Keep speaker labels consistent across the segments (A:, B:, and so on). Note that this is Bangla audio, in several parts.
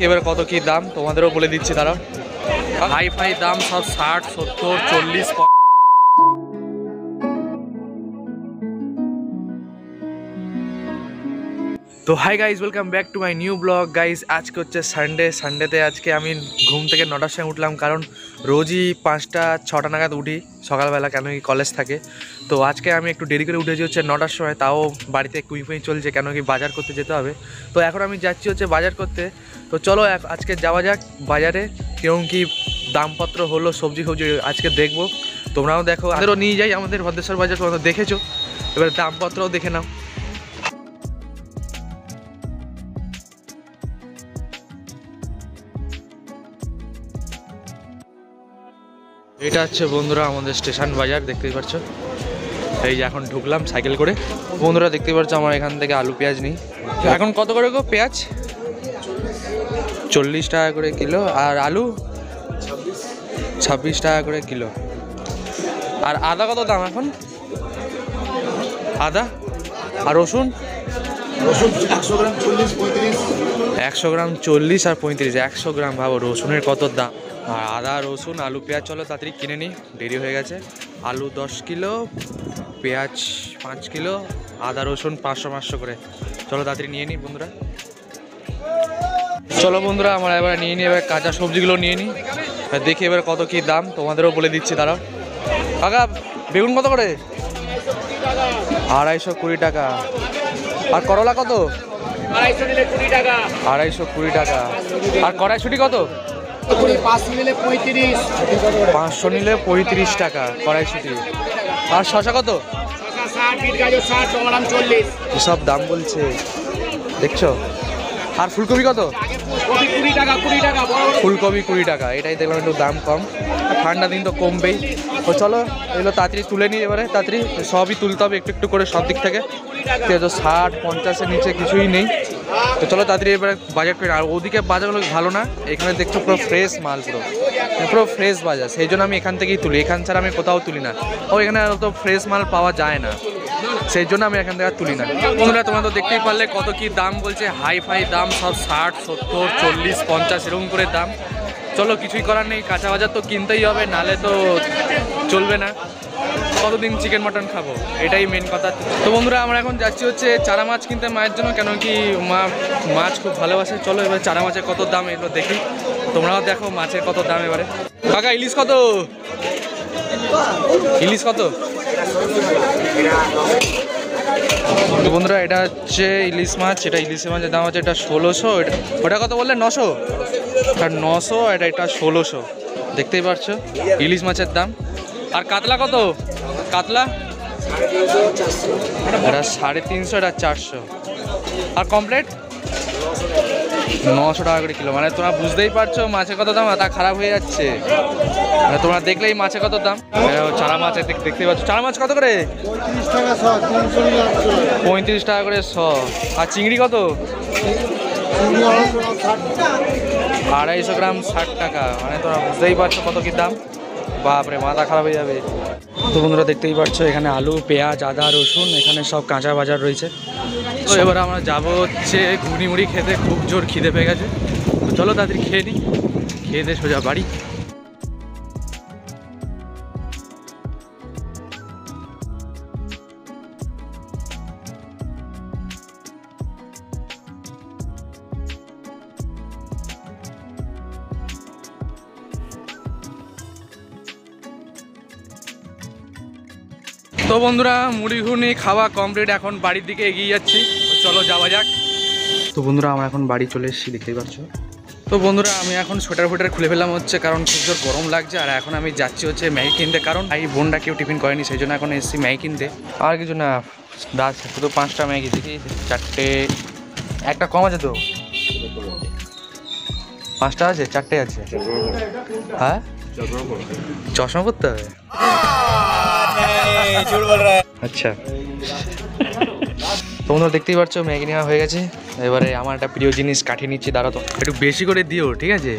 A: এবারে কত কি দাম তোমাদেরও বলে দিচ্ছি তারা। হাই ফাই দাম সব 60, 70, 40। তো hi guys, welcome back to my new blog guys. আজকে হচ্ছে সানডেতে আজকে আমি ঘুম থেকে 9টার সময় উঠলাম, কারণ রোজই 5টা 6টা নাগাদ উঠি সকালবেলা, কেন কি কলেজ থাকে। তো আজকে আমি একটু দেরি করে উঠেছি হচ্ছে 9টার সময়, তাও বাড়িতে কুই চলছে কেন কি বাজার করতে যেতে হবে। তো এখন আমি যাচ্ছি হচ্ছে বাজার করতে। তো চলো আজকে যাওয়া যাক বাজারে, কেমন কি দামপত্র হলো সবজি আজকে দেখবো। তোমরাও দেখো, আমাদেরও নিয়ে যাই আমাদের ভদ্রেশ্বর বাজার, তোমরা দেখেছো, এবার দামপত্রও দেখে নাও। এটা হচ্ছে বন্ধুরা আমাদের স্টেশন বাজার, দেখতেই পাচ্ছ। এই যে এখন ঢুকলাম সাইকেল করে। বন্ধুরা দেখতেই পাচ্ছ আমার এখান থেকে আলু পেঁয়াজ নিই। এখন কত করে গো পেঁয়াজ? 40 টাকা করে কিলো। আর আলু 26 টাকা করে কিলো। আর আদা কত দাম এখন? আদা আর রসুন?
B: 100 গ্রাম 40, 35।
A: 100 গ্রাম 40 আর 35। 100 গ্রাম ভাবো রসুনের কত দাম। আর আদা রসুন আলু পেঁয়াজ চলো তাড়াতাড়ি কিনে নিই, দেরি হয়ে গেছে। আলু 10 কিলো, পেঁয়াজ 5 কিলো, আদা রসুন 500 করে। চলো তাড়াতাড়ি নিয়ে নিই বন্ধুরা। চলো বন্ধুরা আমরা এবার নিয়ে নিই, এবার কাঁচা সবজিগুলো নিয়ে নিই, দেখি এবার কত কি দাম তোমাদেরও বলে দিচ্ছি দাঁড়াও। কাকা বেগুন কত করে? 220 টাকা। আর করলা কত?
B: 220 টাকা।
A: 220 টাকা। আর কড়াইশুঁটি কত?
B: 500 নিলে 35।
A: 500 নিলে 35 টাকা কড়াইশুঁটি। আর শশা কত?
B: 60, বিট গাজর 60, টমেটো 40।
A: এসব দাম বলছে দেখছো। আর ফুলকপি কত?
B: কপি 20 টাকা, 20 টাকা।
A: ফুলকপি 20 টাকা। এটাই দেখলাম একটু দাম কম, ঠান্ডা দিন তো কমবেই। তো চলো এগুলো তাড়াতাড়ি তুলে নিই, এবারে তাড়াতাড়ি সবই তুলতে হবে একটু একটু করে সব দিক থেকে। তো 60, 50-এর নিচে কিছুই নেই। তো চলো তাড়াতাড়ি এবারে বাজার করে। আর ওদিকে বাজারগুলো ভালো না, এখানে দেখছো পুরো ফ্রেশ মাল, পুরো ফ্রেশ বাজার, সেই জন্য আমি এখান থেকেই তুলি। এখান ছাড়া আমি কোথাও তুলি না। ও এখানে অত ফ্রেশ মাল পাওয়া যায় না, সেই জন্য আমি এখান থেকে তুলি না। বন্ধুরা তোমরা তো দেখতেই পারলে কত কি দাম বলছে। হাই ফাই দাম সব 60, 70, 40, 50 এরকম করে দাম। চলো কিছুই করার নেই, কাঁচা বাজার তো কিনতেই হবে, নালে তো চলবে না। কতদিন চিকেন মাটন খাবো, এটাই মেন কথা। তো বন্ধুরা আমরা এখন যাচ্ছি হচ্ছে চারা মাছ কিনতে মায়ের জন্য, কেন কি মা মাছ খুব ভালোবাসে। চলো এবার চারা মাছের কত দাম এগুলো দেখি, তোমরাও দেখো মাছের কত দাম এবারে। কাকা ইলিশ কত? ইলিশ কত? তো বন্ধুরা এটা হচ্ছে ইলিশ মাছ, এটা ইলিশের মাছের দাম হচ্ছে এটা 1600। ওটা কত বললে? 900। এটা 900, এটা 1600। দেখতেই পাচ্ছ ইলিশ মাছের দাম। আর কাতলা কত? কাতলা এটা 350, এটা 400। আর কমপ্লেট 900 টাকা করে কিলো। মানে তোমরা বুঝতেই পারছো মাছের কত দাম, তা খারাপ হয়ে যাচ্ছে। মানে তোমরা দেখলেই মাছের কত দাম। চারা মাছ দেখতেই পাচ্ছ। চারা মাছ কত করে? 35 টাকা করে 100। আর চিংড়ি কত? 250 গ্রাম 60 টাকা। মানে তোমরা বুঝতেই পারছো কত কি দাম। বাপরে মাথা খারাপ হয়ে যাবে। তো বন্ধুরা দেখতেই পাচ্ছ এখানে আলু পেঁয়াজ আদা রসুন এখানে সব কাঁচা বাজার রয়েছে। তো এবার আমরা যাবো হচ্ছে ঘুগনি মুড়ি খেতে, খুব জোর খিদে পেয়ে গেছে। তো চলো তাড়াতাড়ি খেয়ে নিই, খেয়ে দিয়ে সোজা বাড়ি। তো বন্ধুরা মুড়ি ঘুগনি খাওয়া কমপ্লিট, এখন বাড়ির দিকে এগিয়ে যাচ্ছি। চলো যাওয়া যাক। তো বন্ধুরা আমরা এখন বাড়ি চলে এসেছি, দেখতেই পাচ্ছ। তো বন্ধুরা আমি এখন সোয়েটার খুলে ফেললাম হচ্ছে, কারণ খুব জোর গরম লাগছে। আর এখন আমি যাচ্ছি হচ্ছে ম্যাগি কিনতে, কারণ এই বোনটা কেউ টিফিন করেনি, সেই জন্য এখন এসেছি ম্যাগি কিনতে। আর কিছু না, দাস শুধু 5টা ম্যাগি দেখি, 4টে একটা কম আছে তো? 5টা আছে, 4টে আছে। হ্যাঁ চশমা পড়তে হবে। আচ্ছা তোমরা দেখতেই পাচ্ছ ম্যাগি নেওয়া হয়ে গেছে। এবারে আমার একটা প্রিয় জিনিস কাঠিয়ে নিচ্ছি, দাঁড়া তো একটু বেশি করে দিও, ঠিক আছে?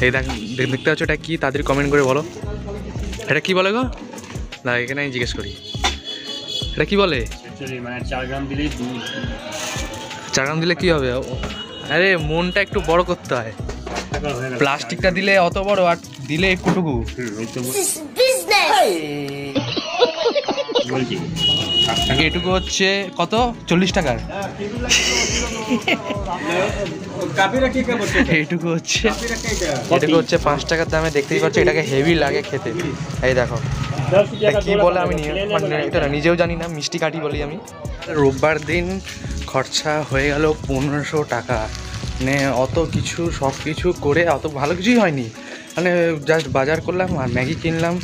A: এই দেখতে পাচ্ছ এটা কি, তাদের কমেন্ট করে বলো এটা কি বলে গো। না এখানে আমি জিজ্ঞেস করি এটা কি বলে।
B: 4 গ্রাম দিলেই
A: 4 গ্রাম দিলে কি হবে? আরে মনটা একটু বড় করতে হয়, প্লাস্টিকটা দিলে অত বড় আর দিলে একটুটুকু। এটুকু হচ্ছে কত, 40 টাকার। এইটুকু হচ্ছে 5 টাকার দামে। দেখতেই পাচ্ছ, এটাকে হেভি লাগে খেতে। এই দেখো কি বলে আমি মানে এটা নিজেও জানি না, মিষ্টি কাঠি বলি আমি। রোববার দিন খরচা হয়ে গেল 1500 টাকা। মানে অত কিছু সব কিছু করে অত ভালো কিছুই হয়নি, মানে জাস্ট বাজার করলাম আর ম্যাগি কিনলাম,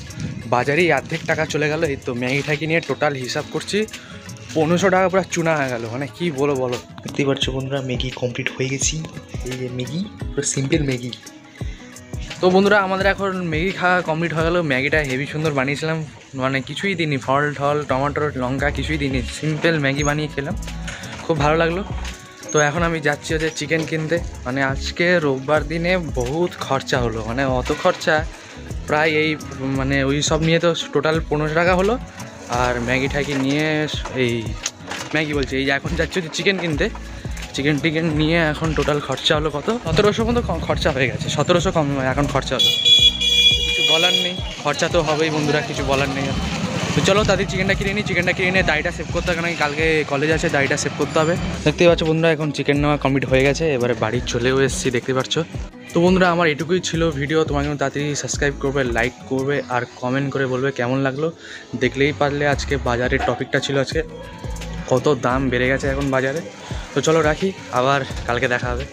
A: বাজারেই অর্ধেক টাকা চলে গেল। এই তো ম্যাগি ঠ্যাগি নিয়ে টোটাল হিসাব করছি 1500 টাকা পুরো চুনা হয়ে গেল। মানে কি বলো বলো। দেখতেই পাচ্ছ বন্ধুরা, ম্যাগি কমপ্লিট হয়ে গেছি। এই যে ম্যাগি, পুরো সিম্পল ম্যাগি। তো বন্ধুরা আমাদের এখন ম্যাগি খাওয়া কমপ্লিট হয়ে গেল। ম্যাগিটা হেভি সুন্দর বানিয়েছিলাম, মানে কিছুই দিইনি, ফল ঠল টমেটো লঙ্কা কিছুই দিইনি, সিম্পল ম্যাগি বানিয়ে খেলাম, খুব ভালো লাগলো। তো এখন আমি যাচ্ছি হচ্ছে চিকেন কিনতে। মানে আজকে রোববার দিনে বহুত খরচা হলো, মানে অত খরচা প্রায় এই মানে ওই সব নিয়ে তো টোটাল 1500 টাকা হলো। আর ম্যাগি ঠ্যাগি নিয়ে এই ম্যাগি বলছি, এই যে এখন যাচ্ছি হচ্ছে চিকেন কিনতে। চিকেন টিকেন নিয়ে এখন টোটাল খরচা হলো কত, 1700 মতো খরচা হয়ে গেছে। 1700 কম এখন খরচা হলো, কিছু বলার নেই, খরচা তো হবেই বন্ধুরা, কিছু বলার নেই। তো চলো তাদের চিকেনটা কিনে নিই। চিকেনটা কিনে নিয়ে দাড়িটা সেভ করতে হবে, কারণ কালকে কলেজ আছে, দাড়িটা সেভ করতে হবে। দেখতেই পাচ্ছ বন্ধুরা, এখন চিকেন নেওয়া কমপ্লিট হয়ে গেছে, এবারে বাড়ি চলেও এসেছি, দেখতে পাচ্ছ। তো বন্ধুরা আমার এটুকুই ছিল ভিডিও। তোমাকে তাড়াতাড়ি সাবস্ক্রাইব করবে, লাইক করবে আর কমেন্ট করে বলবে কেমন লাগলো। দেখলেই পারলে আজকে বাজারের টপিকটা ছিল আজকে, কত দাম বেড়ে গেছে এখন বাজারে। তো চলো রাখি, আবার কালকে দেখা হবে।